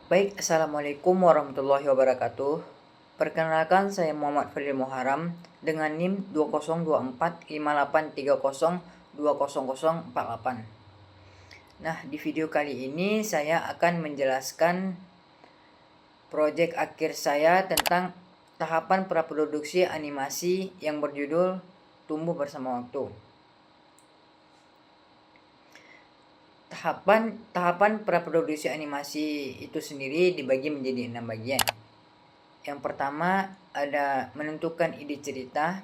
Baik, Assalamualaikum warahmatullahi wabarakatuh. Perkenalkan, saya Muhammad Fadil Muharam dengan NIM 20245830200048. Nah, di video kali ini saya akan menjelaskan proyek akhir saya tentang tahapan praproduksi animasi yang berjudul Tumbuh Bersama Waktu. Tahapan praproduksi animasi itu sendiri dibagi menjadi 6 bagian. Yang pertama ada menentukan ide cerita,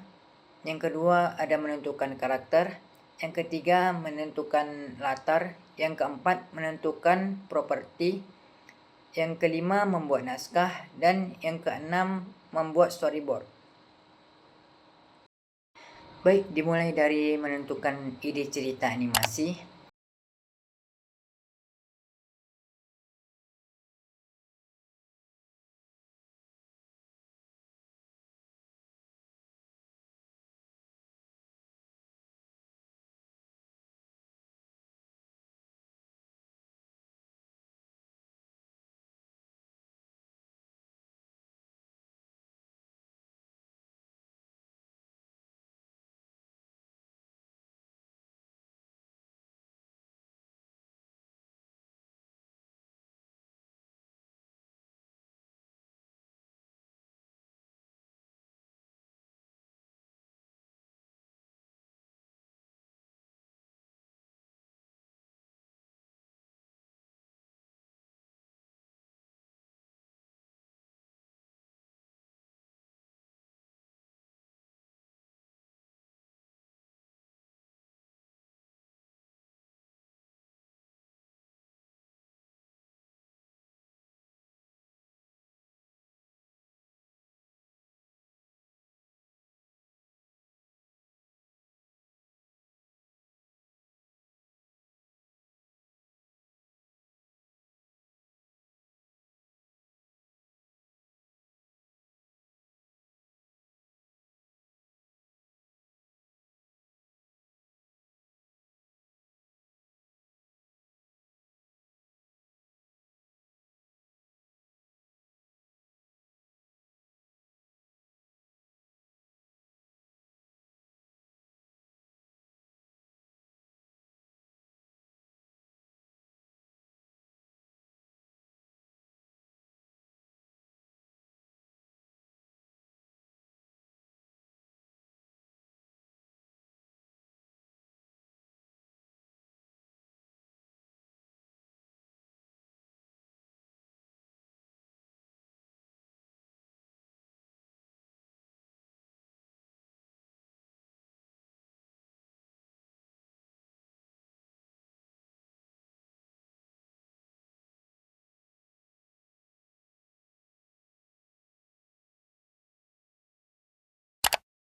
yang kedua ada menentukan karakter, yang ketiga menentukan latar, yang keempat menentukan properti, yang kelima membuat naskah, dan yang keenam membuat storyboard. Baik, dimulai dari menentukan ide cerita animasi.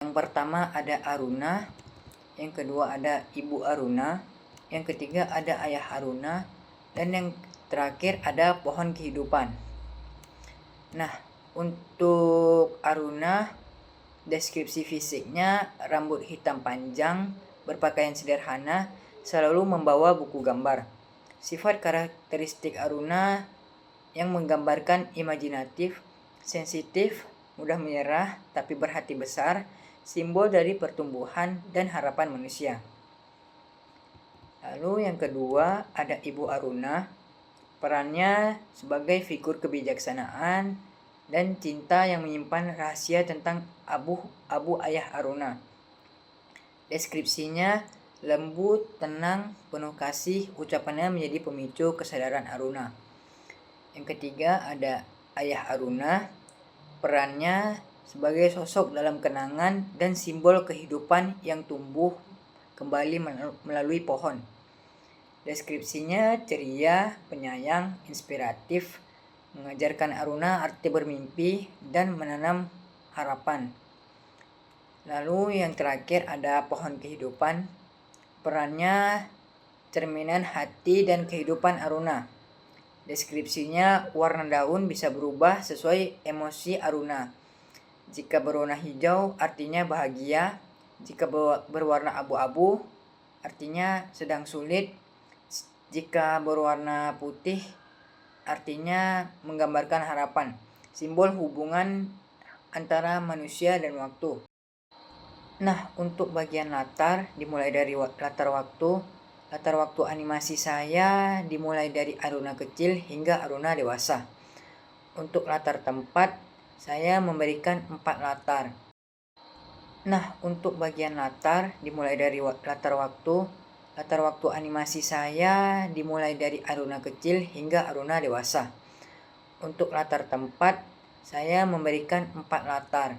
Yang pertama ada Aruna, yang kedua ada Ibu Aruna, yang ketiga ada Ayah Aruna, dan yang terakhir ada pohon kehidupan. Nah, untuk Aruna, deskripsi fisiknya rambut hitam panjang, berpakaian sederhana, selalu membawa buku gambar. Sifat karakteristik Aruna yang menggambarkan imajinatif, sensitif, mudah menyerah, tapi berhati besar, simbol dari pertumbuhan dan harapan manusia. Lalu yang kedua ada Ibu Aruna, perannya sebagai figur kebijaksanaan dan cinta yang menyimpan rahasia tentang abu ayah Aruna. Deskripsinya lembut, tenang, penuh kasih, ucapannya menjadi pemicu kesadaran Aruna. Yang ketiga ada Ayah Aruna, perannya sebagai sosok dalam kenangan dan simbol kehidupan yang tumbuh kembali melalui pohon. Deskripsinya ceria, penyayang, inspiratif, mengajarkan Aruna arti bermimpi dan menanam harapan. Lalu yang terakhir ada pohon kehidupan, perannya cerminan hati dan kehidupan Aruna. Deskripsinya warna daun bisa berubah sesuai emosi Aruna. Jika berwarna hijau artinya bahagia, jika berwarna abu-abu artinya sedang sulit, jika berwarna putih artinya menggambarkan harapan, simbol hubungan antara manusia dan waktu. Nah, untuk bagian latar dimulai dari latar waktu. Latar waktu animasi saya dimulai dari Aruna kecil hingga Aruna dewasa. Untuk latar tempat, saya memberikan 4 latar. Nah, untuk bagian latar dimulai dari latar waktu. Latar waktu animasi saya dimulai dari Aruna kecil hingga Aruna dewasa. Untuk latar tempat, saya memberikan 4 latar.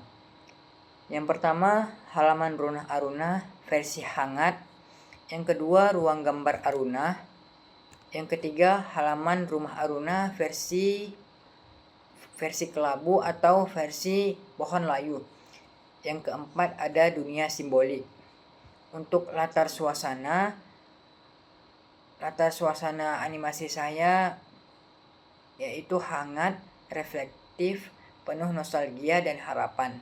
Yang pertama, halaman rumah Aruna versi hangat. Yang kedua, ruang gambar Aruna. Yang ketiga, halaman rumah Aruna versi kelabu atau versi pohon layu. Yang keempat, ada dunia simbolik. Untuk latar suasana animasi saya yaitu hangat, reflektif, penuh nostalgia dan harapan.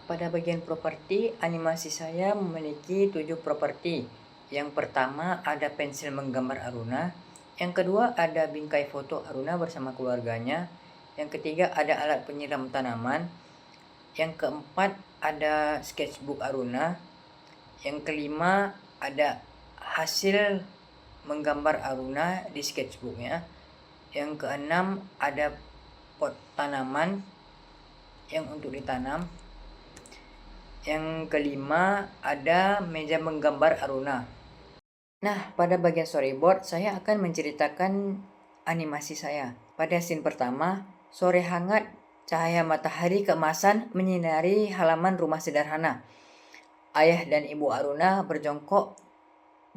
Pada bagian properti, animasi saya memiliki 7 properti. Yang pertama ada pensil menggambar Aruna. Yang kedua ada bingkai foto Aruna bersama keluarganya. Yang ketiga ada alat penyiram tanaman. Yang keempat ada sketchbook Aruna. Yang kelima ada hasil menggambar Aruna di sketchbooknya. Yang keenam ada pot tanaman yang untuk ditanam. Yang kelima ada meja menggambar Aruna. Nah, pada bagian storyboard saya akan menceritakan animasi saya. Pada scene pertama, sore hangat, cahaya matahari keemasan menyinari halaman rumah sederhana. Ayah dan ibu Aruna berjongkok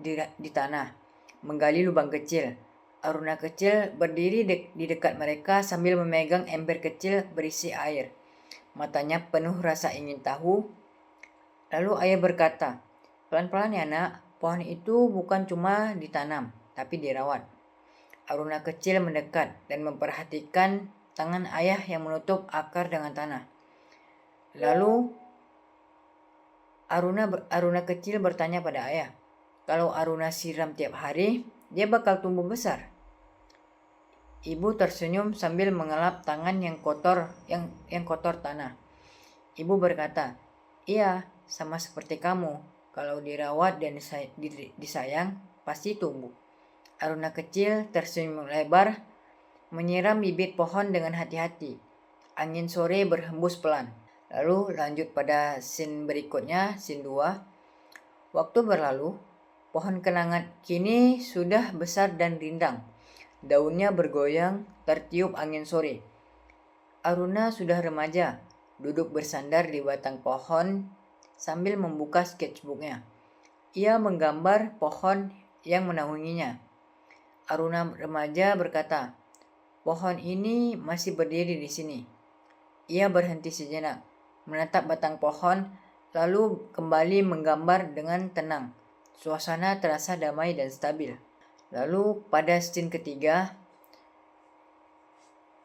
di tanah, menggali lubang kecil. Aruna kecil berdiri di dekat mereka sambil memegang ember kecil berisi air. Matanya penuh rasa ingin tahu. Lalu ayah berkata, "Pelan-pelan ya nak, pohon itu bukan cuma ditanam, tapi dirawat." Aruna kecil mendekat dan memperhatikan tangan ayah yang menutup akar dengan tanah. Lalu Aruna kecil bertanya pada ayah, "Kalau Aruna siram tiap hari, dia bakal tumbuh besar?" Ibu tersenyum sambil mengelap tangan yang kotor tanah. Ibu berkata, "Iya, sama seperti kamu. Kalau dirawat dan disayang, pasti tumbuh." Aruna kecil tersenyum lebar, menyiram bibit pohon dengan hati-hati. Angin sore berhembus pelan. Lalu lanjut pada scene berikutnya, scene 2. Waktu berlalu, pohon kenangan kini sudah besar dan rindang. Daunnya bergoyang, tertiup angin sore. Aruna sudah remaja, duduk bersandar di batang pohon sambil membuka sketchbooknya. Ia menggambar pohon yang menaunginya. Aruna remaja berkata, "Pohon ini masih berdiri di sini." Ia berhenti sejenak, menatap batang pohon, lalu kembali menggambar dengan tenang. Suasana terasa damai dan stabil. Lalu pada scene ketiga,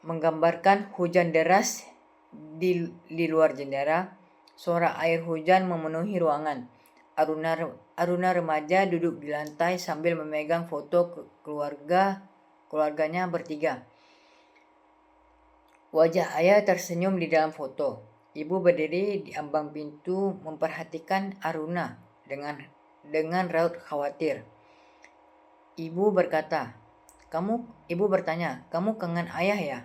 menggambarkan hujan deras di luar jendela. Suara air hujan memenuhi ruangan. Aruna remaja duduk di lantai sambil memegang foto keluarganya bertiga. Wajah ayah tersenyum di dalam foto. Ibu berdiri di ambang pintu memperhatikan Aruna dengan raut khawatir. Ibu bertanya, "Kamu kangen ayah ya?"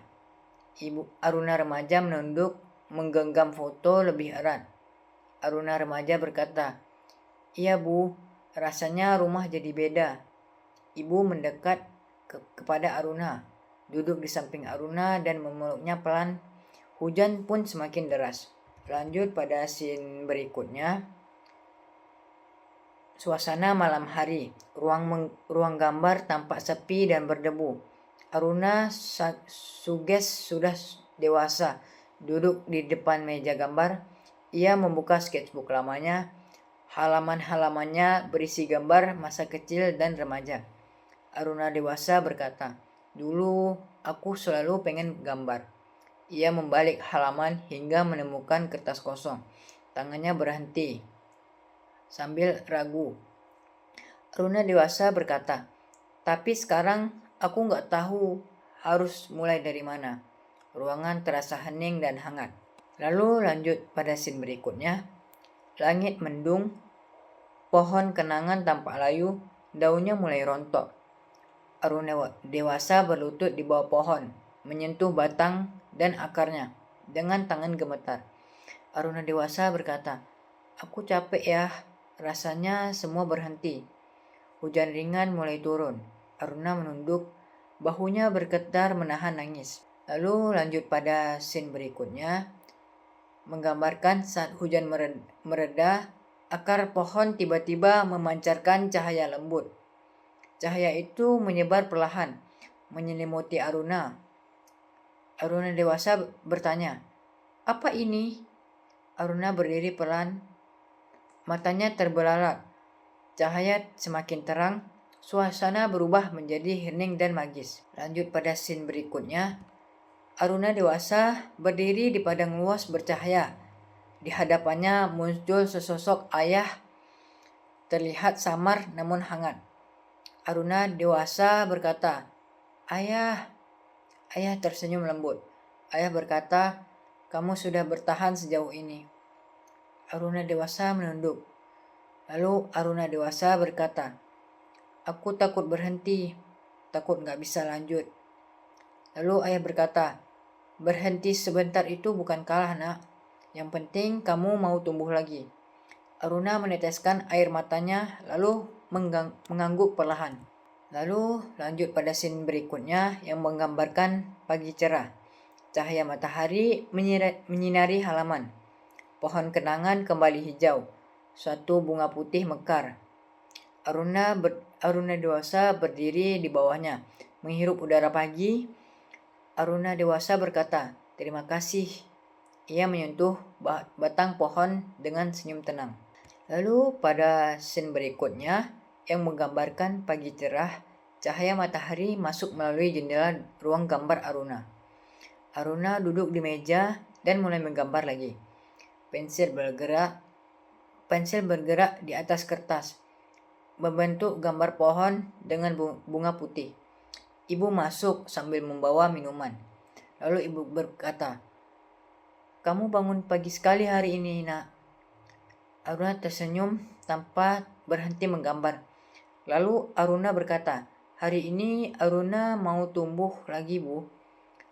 Aruna remaja menunduk, menggenggam foto lebih erat. Aruna remaja berkata, "Iya Bu, rasanya rumah jadi beda." Ibu mendekat kepada Aruna, duduk di samping Aruna dan memeluknya pelan. Hujan pun semakin deras. Lanjut pada scene berikutnya. Suasana malam hari, ruang gambar tampak sepi dan berdebu. Aruna suges sudah dewasa, duduk di depan meja gambar. Ia membuka sketchbook lamanya. Halaman-halamannya berisi gambar masa kecil dan remaja. Aruna dewasa berkata, "Dulu aku selalu pengen gambar." Ia membalik halaman hingga menemukan kertas kosong. Tangannya berhenti sambil ragu. Aruna dewasa berkata, "Tapi sekarang aku nggak tahu harus mulai dari mana. Ruangan terasa hening dan hangat. Lalu lanjut pada scene berikutnya. Langit mendung, pohon kenangan tampak layu, daunnya mulai rontok. Aruna dewasa berlutut di bawah pohon, menyentuh batang dan akarnya dengan tangan gemetar. Aruna dewasa berkata, "Aku capek ya." Rasanya semua berhenti. Hujan ringan mulai turun. Aruna menunduk, bahunya bergetar menahan nangis. Lalu lanjut pada scene berikutnya, menggambarkan saat hujan mereda, akar pohon tiba-tiba memancarkan cahaya lembut. Cahaya itu menyebar perlahan, menyelimuti Aruna. Aruna dewasa bertanya, "Apa ini?" Aruna berdiri pelan, matanya terbelalak. Cahaya semakin terang, suasana berubah menjadi hening dan magis. Lanjut pada scene berikutnya, Aruna dewasa berdiri di padang luas bercahaya. Di hadapannya muncul sesosok ayah, terlihat samar namun hangat. Aruna dewasa berkata, "Ayah." Ayah tersenyum lembut. Ayah berkata, "Kamu sudah bertahan sejauh ini." Aruna dewasa menunduk. Lalu Aruna dewasa berkata, "Aku takut berhenti, takut gak bisa lanjut." Lalu ayah berkata, "Berhenti sebentar itu bukan kalah, nak. Yang penting kamu mau tumbuh lagi." Aruna meneteskan air matanya lalu mengangguk perlahan. Lalu lanjut pada scene berikutnya yang menggambarkan pagi cerah. Cahaya matahari menyinari halaman. Pohon kenangan kembali hijau. Suatu bunga putih mekar. Aruna dewasa berdiri di bawahnya, menghirup udara pagi. Aruna dewasa berkata, "Terima kasih." Ia menyentuh batang pohon dengan senyum tenang. Lalu pada scene berikutnya yang menggambarkan pagi cerah, cahaya matahari masuk melalui jendela ruang gambar Aruna. Aruna duduk di meja dan mulai menggambar lagi. Pensil bergerak di atas kertas, membentuk gambar pohon dengan bunga putih. Ibu masuk sambil membawa minuman. Lalu ibu berkata, "Kamu bangun pagi sekali hari ini, nak." Aruna tersenyum tanpa berhenti menggambar. Lalu Aruna berkata, "Hari ini Aruna mau tumbuh lagi, Bu."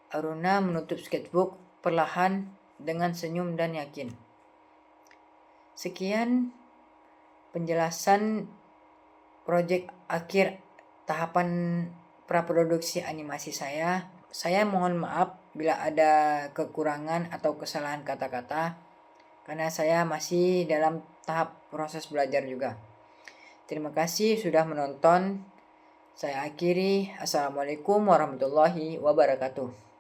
Aruna menutup sketchbook perlahan dengan senyum dan yakin. Sekian penjelasan proyek akhir tahapan praproduksi animasi saya. Saya mohon maaf bila ada kekurangan atau kesalahan kata-kata, karena saya masih dalam tahap proses belajar juga. Terima kasih sudah menonton. Saya akhiri. Assalamualaikum warahmatullahi wabarakatuh.